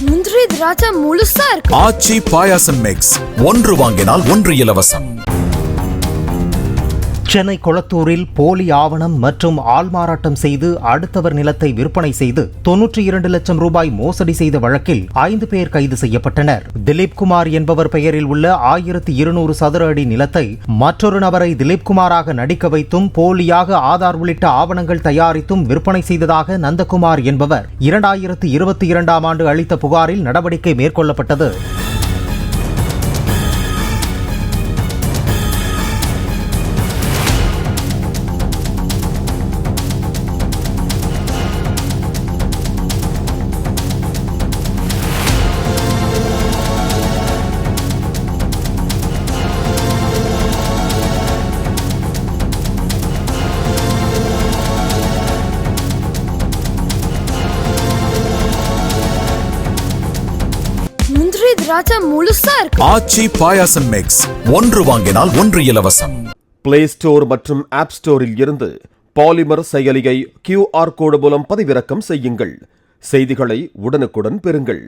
முந்திரி திராட்சை முழுசா இருக்கு. ஆச்சி பாயாசம் மிக்ஸ், ஒன்று வாங்கினால் ஒன்று இலவசம். சென்னை கொளத்தூரில் போலி ஆவணம் மற்றும் ஆள்மாறாட்டம் செய்து அடுத்தவர் நிலத்தை விற்பனை செய்து 92 லட்சம் ரூபாய் மோசடி செய்த வழக்கில் 5 பேர் கைது செய்யப்பட்டனர். திலீப்குமார் என்பவர் பெயரில் உள்ள 1200 சதுர அடி நிலத்தை மற்றொரு நபரை திலீப்குமாராக நடிக்க வைத்தும் போலியாக ஆதார் உள்ளிட்ட ஆவணங்கள் தயாரித்தும் விற்பனை செய்ததாக நந்தகுமார் என்பவர் 2022ஆம் ஆண்டு அளித்த புகாரில் நடவடிக்கை மேற்கொள்ளப்பட்டது. முந்திரி திராட்சை முழுசா இருக்கு. ஆச்சி பாயாசம் மிக்ஸ், ஒன்று வாங்கினால் ஒன்று இலவசம். பிளே ஸ்டோர் மற்றும் ஆப் ஸ்டோரில் இருந்து பாலிமர் செயலியை QR கோடு மூலம் பதிவிறக்கம் செய்யுங்கள். செய்திகளை உடனுக்குடன் பெறுங்கள்.